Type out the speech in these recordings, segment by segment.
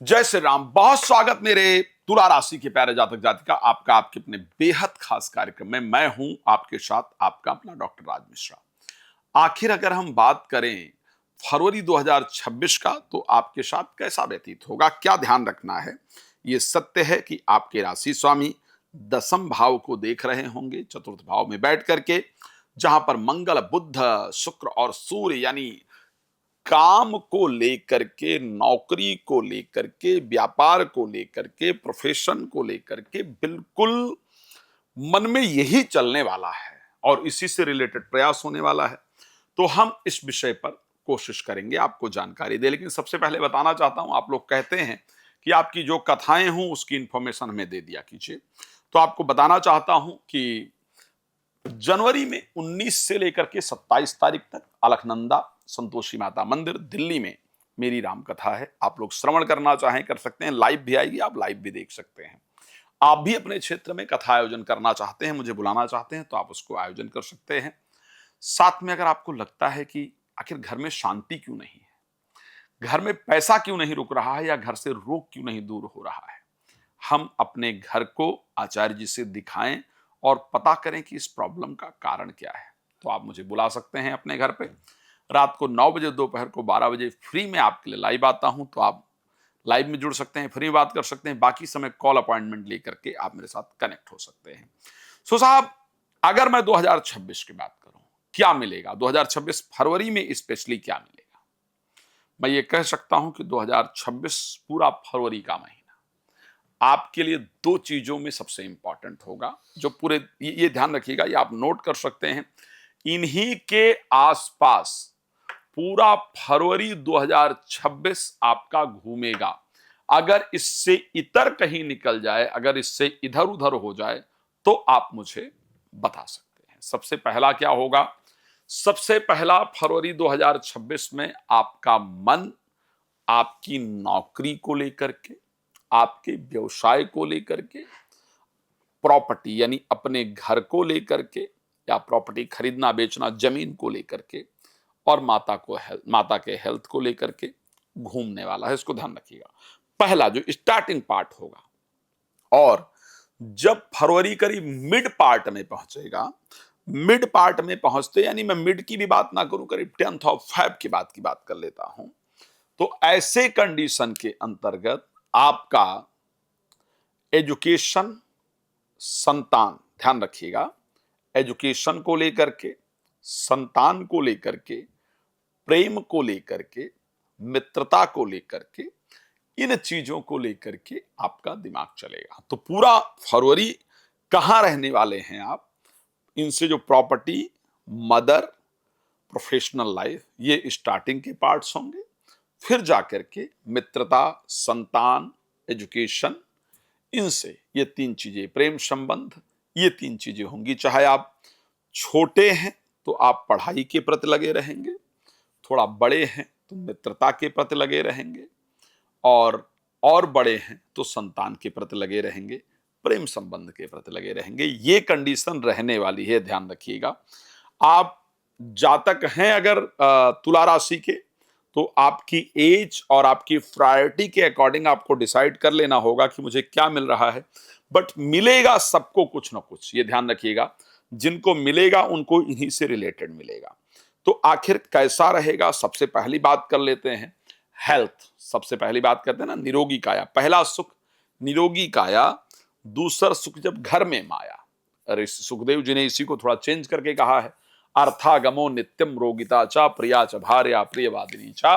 जय श्री राम। बहुत स्वागत मेरे तुला राशि के प्यारे जातक जातिका आपका आपके अपने बेहद खास कार्यक्रम में। मैं हूं आपके साथ आपका अपना डॉक्टर राज मिश्रा। आखिर अगर हम बात करें फरवरी 2026 का, तो आपके साथ कैसा व्यतीत होगा, क्या ध्यान रखना है। ये सत्य है कि आपके राशि स्वामी दसम भाव को देख रहे होंगे, चतुर्थ भाव में बैठ करके, जहां पर मंगल, बुध, शुक्र और सूर्य यानी काम को लेकर के, नौकरी को लेकर के, व्यापार को लेकर के, प्रोफेशन को लेकर के बिल्कुल मन में यही चलने वाला है और इसी से रिलेटेड प्रयास होने वाला है। तो हम इस विषय पर कोशिश करेंगे आपको जानकारी दे। लेकिन सबसे पहले बताना चाहता हूं, आप लोग कहते हैं कि आपकी जो कथाएं हों उसकी इंफॉर्मेशन हमें दे दिया कीजिए। तो आपको बताना चाहता हूं कि जनवरी में 19 से लेकर के 27 तारीख तक अलकनंदा संतोषी माता मंदिर दिल्ली में मेरी राम कथा है। आप लोग श्रवण करना चाहें कर सकते हैं, लाइव भी आएगी, आप लाइव भी देख सकते हैं। आप भी अपने क्षेत्र में कथा आयोजन करना चाहते हैं, मुझे बुलाना चाहते हैं, तो आप उसको आयोजन कर सकते हैं। साथ में अगर आपको लगता है कि आखिर घर में शांति क्यों नहीं है, घर में पैसा क्यों नहीं रुक रहा है, या घर से रोग क्यों नहीं दूर हो रहा है, हम अपने घर को आचार्य जी से दिखाएं और पता करें कि इस प्रॉब्लम का कारण क्या है। तो आप मुझे बुला सकते हैं अपने घर पे। रात को 9 बजे, दोपहर को 12 बजे फ्री में आपके लिए लाइव आता हूं। तो आप लाइव में जुड़ सकते हैं, फ्री में बात कर सकते हैं। बाकी समय कॉल अपॉइंटमेंट लेकर के आप मेरे साथ कनेक्ट हो सकते हैं। सो साहब, अगर मैं 2026 की बात करूं, क्या मिलेगा 2026 फरवरी में स्पेशली क्या मिलेगा, मैं ये कह सकता हूं कि 2026 पूरा फरवरी का महीना आपके लिए दो चीजों में सबसे इंपॉर्टेंट होगा। जो पूरे ये ध्यान रखिएगा, ये आप नोट कर सकते हैं। इन्हीं के आसपास पूरा फरवरी 2026 आपका घूमेगा। अगर इससे इतर कहीं निकल जाए, अगर इससे इधर उधर हो जाए, तो आप मुझे बता सकते हैं। सबसे पहला क्या होगा, सबसे पहला फरवरी 2026 में आपका मन आपकी नौकरी को लेकर के, आपके व्यवसाय को लेकर के, प्रॉपर्टी यानी अपने घर को लेकर के, या प्रॉपर्टी खरीदना बेचना, जमीन को लेकर के, और माता के हेल्थ को लेकर के घूमने वाला है। इसको ध्यान रखिएगा, पहला जो स्टार्टिंग पार्ट होगा। और जब फरवरी करीब मिड पार्ट में पहुंचेगा, मिड पार्ट में पहुंचते यानी मैं मिड की भी बात ना करूं, करीब 10th ऑफ फेब की बात कर लेता हूं। तो ऐसे कंडीशन के अंतर्गत आपका एजुकेशन, संतान, ध्यान रखिएगा, एजुकेशन को लेकर के, संतान को लेकर के, प्रेम को लेकर के, मित्रता को लेकर के, इन चीजों को लेकर के आपका दिमाग चलेगा। तो पूरा फरवरी कहां रहने वाले हैं आप, इनसे जो प्रॉपर्टी, मदर, प्रोफेशनल लाइफ, ये स्टार्टिंग के पार्ट्स होंगे। फिर जाकर के मित्रता, संतान, एजुकेशन, इनसे ये तीन चीजें, प्रेम संबंध, ये तीन चीजें होंगी। चाहे आप छोटे हैं तो आप पढ़ाई के प्रति लगे रहेंगे, थोड़ा बड़े हैं तो मित्रता के प्रति लगे रहेंगे, और बड़े हैं तो संतान के प्रति लगे रहेंगे, प्रेम संबंध के प्रति लगे रहेंगे। ये कंडीशन रहने वाली है, ध्यान रखिएगा। आप जातक हैं अगर तुला राशि के, तो आपकी एज और आपकी प्रायोरिटी के अकॉर्डिंग आपको डिसाइड कर लेना होगा कि मुझे क्या मिल रहा है। बट मिलेगा सबको कुछ ना कुछ, ये ध्यान रखिएगा। जिनको मिलेगा उनको इन्हीं से रिलेटेड मिलेगा। तो आखिर कैसा रहेगा, सबसे पहली बात कर लेते हैं हेल्थ। सबसे पहली बात करते हैं ना, निरोगी काया, पहला सुख निरोगी काया, दूसरा सुख जब घर में माया। अरे सुखदेव जी ने इसी को थोड़ा चेंज करके कहा है, अर्थागमो नित्यम रोगिता चा प्रिया च भार्या प्रियवादिनी चा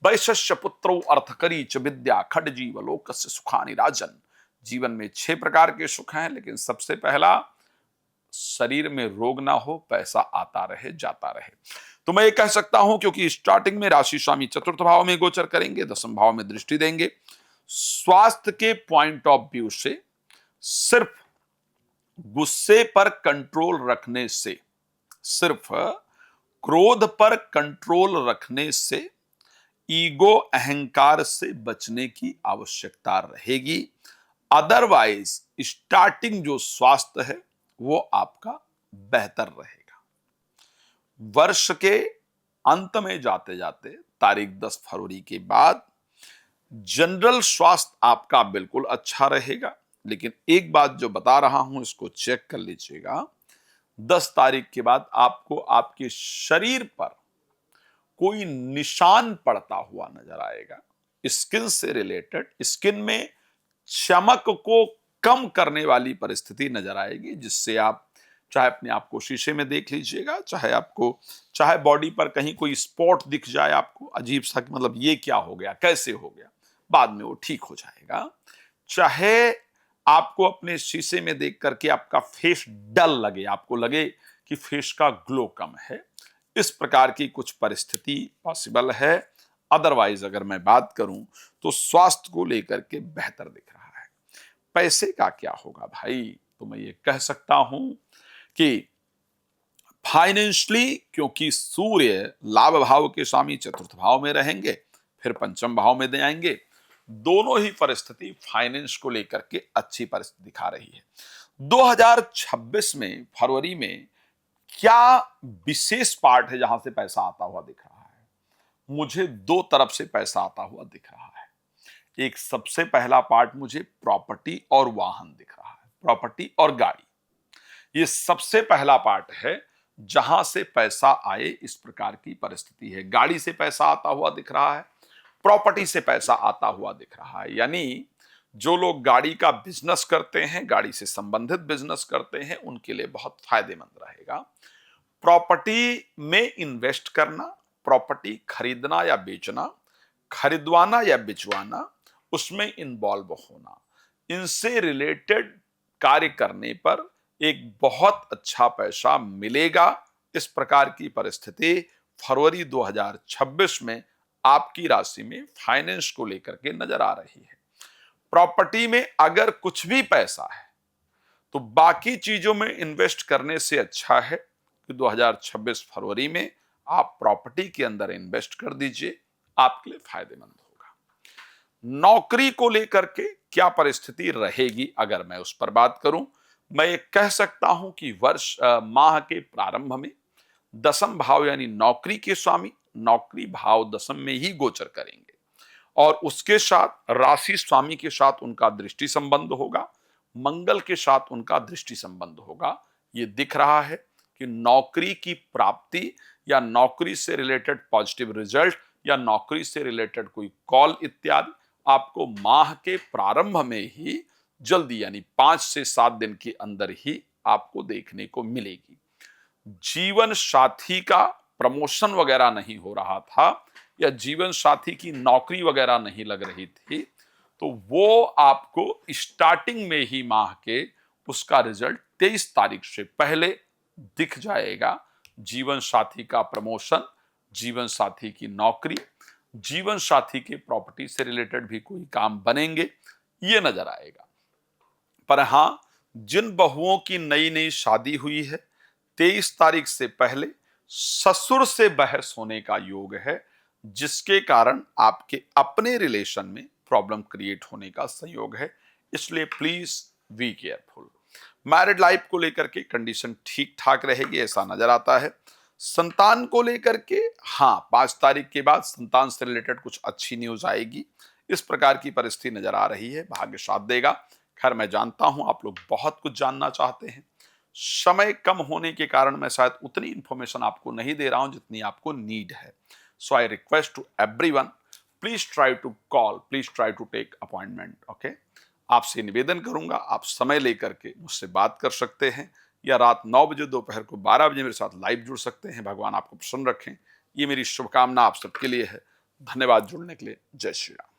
वैश्य पुत्रो अर्थकरी च विद्या खड जीव लोकस्य सुखानि राजन। जीवन में 6 प्रकार के सुख हैं, लेकिन सबसे पहला शरीर में रोग ना हो, पैसा आता रहे जाता रहे। तो मैं ये कह सकता हूं, क्योंकि स्टार्टिंग में राशि स्वामी चतुर्थ भाव में गोचर करेंगे, दसम भाव में दृष्टि देंगे। स्वास्थ्य के पॉइंट ऑफ व्यू से सिर्फ गुस्से पर कंट्रोल रखने से, सिर्फ क्रोध पर कंट्रोल रखने से, ईगो अहंकार से बचने की आवश्यकता रहेगी। अदरवाइज स्टार्टिंग जो स्वास्थ्य है वो आपका बेहतर रहेगा। वर्ष के अंत में जाते जाते तारीख 10 फरवरी के बाद जनरल स्वास्थ्य आपका बिल्कुल अच्छा रहेगा, लेकिन एक बात जो बता रहा हूं इसको चेक कर लीजिएगा। 10 तारीख के बाद आपको आपके शरीर पर कोई निशान पड़ता हुआ नजर आएगा, स्किन से रिलेटेड। स्किन में चमक को कम करने वाली परिस्थिति नजर आएगी, जिससे आप चाहे अपने आप को शीशे में देख लीजिएगा, चाहे बॉडी पर कहीं कोई स्पॉट दिख जाए आपको अजीब सा, कि मतलब ये क्या हो गया, कैसे हो गया, बाद में वो ठीक हो जाएगा। चाहे आपको अपने शीशे में देख करके आपका फेस डल लगे, आपको लगे कि फेस का ग्लो कम है, इस प्रकार की कुछ परिस्थिति पॉसिबल है। अदरवाइज अगर मैं बात करूं तो स्वास्थ्य को लेकर के बेहतर दिख रहा है। पैसे का क्या होगा भाई, तो मैं ये कह सकता हूं कि फाइनेंशियली, क्योंकि सूर्य लाभ भाव के स्वामी चतुर्थ भाव में रहेंगे, फिर पंचम भाव में जाएंगे, दोनों ही परिस्थिति फाइनेंस को लेकर के अच्छी परिस्थिति दिखा रही है। 2026 में फरवरी में क्या विशेष पार्ट है जहां से पैसा आता हुआ दिख रहा है? मुझे दो तरफ से पैसा आता हुआ दिख रहा है। एक सबसे पहला पार्ट मुझे प्रॉपर्टी और वाहन दिख रहा है, प्रॉपर्टी और गाड़ी। ये सबसे पहला पार्ट है जहां से पैसा आए, इस प्रकार की परिस्थिति है। गाड़ी से पैसा आता हुआ दिख रहा है, प्रॉपर्टी से पैसा आता हुआ दिख रहा है। यानी जो लोग गाड़ी का बिजनेस करते हैं, गाड़ी से संबंधित बिजनेस करते हैं, उनके लिए बहुत फायदेमंद रहेगा। प्रॉपर्टी में इन्वेस्ट करना, प्रॉपर्टी खरीदना या बेचना, खरीदवाना या बिचवाना, उसमें इन्वॉल्व होना, इनसे रिलेटेड कार्य करने पर एक बहुत अच्छा पैसा मिलेगा। इस प्रकार की परिस्थिति फरवरी 2026 में आपकी राशि में फाइनेंस को लेकर के नजर आ रही है। प्रॉपर्टी में अगर कुछ भी पैसा है तो बाकी चीजों में इन्वेस्ट करने से अच्छा है कि 2026 फरवरी में आप प्रॉपर्टी के अंदर इन्वेस्ट कर दीजिए, आपके लिए फायदेमंद होगा। नौकरी को लेकर के क्या परिस्थिति रहेगी, अगर मैं उस पर बात करूं, मैं ये कह सकता हूं कि माह के प्रारंभ में दसम भाव यानी नौकरी के स्वामी नौकरी भाव दसम में ही गोचर करेंगे, और उसके साथ राशि स्वामी के साथ उनका दृष्टि संबंध होगा, मंगल के साथ उनका दृष्टि संबंध होगा। ये दिख रहा है कि नौकरी की प्राप्ति या नौकरी से रिलेटेड पॉजिटिव रिजल्ट या नौकरी से रिलेटेड कोई कॉल इत्यादि आपको माह के प्रारंभ में ही जल्दी, यानी 5 से 7 दिन के अंदर ही आपको देखने को मिलेगी। जीवन साथी का प्रमोशन वगैरह नहीं हो रहा था या जीवन साथी की नौकरी वगैरह नहीं लग रही थी, तो वो आपको स्टार्टिंग में ही माह के उसका रिजल्ट 23 तारीख से पहले दिख जाएगा। जीवन साथी का प्रमोशन, जीवन साथी की नौकरी, जीवन साथी के प्रॉपर्टी से रिलेटेड भी कोई काम बनेंगे, ये नजर आएगा। पर हां, जिन बहुओं की नई नई शादी हुई है, 23 तारीख से पहले ससुर से बहस होने का योग है, जिसके कारण आपके अपने रिलेशन में प्रॉब्लम क्रिएट होने का संयोग है। इसलिए please be careful. Married life को लेकर के कंडीशन ठीक ठाक रहेगी, ऐसा नजर आता है। संतान को लेकर के हाँ, 5 तारीख के बाद संतान से रिलेटेड कुछ अच्छी न्यूज आएगी, इस प्रकार की परिस्थिति नजर आ रही है। भाग्य साथ देगा। खैर, मैं जानता हूं आप लोग बहुत कुछ जानना चाहते हैं, समय कम होने के कारण मैं शायद उतनी इंफॉर्मेशन आपको नहीं दे रहा हूं जितनी आपको नीड है। So I request to everyone, please try to call, please try to take appointment. Okay, आपसे निवेदन करूंगा, आप समय लेकर के मुझसे बात कर सकते हैं, या रात 9 बजे, दोपहर को 12 बजे मेरे साथ लाइव जुड़ सकते हैं। भगवान आपको प्रसन्न रखें, ये मेरी शुभकामना आप सबके लिए है। धन्यवाद जुड़ने के लिए। जय श्री राम।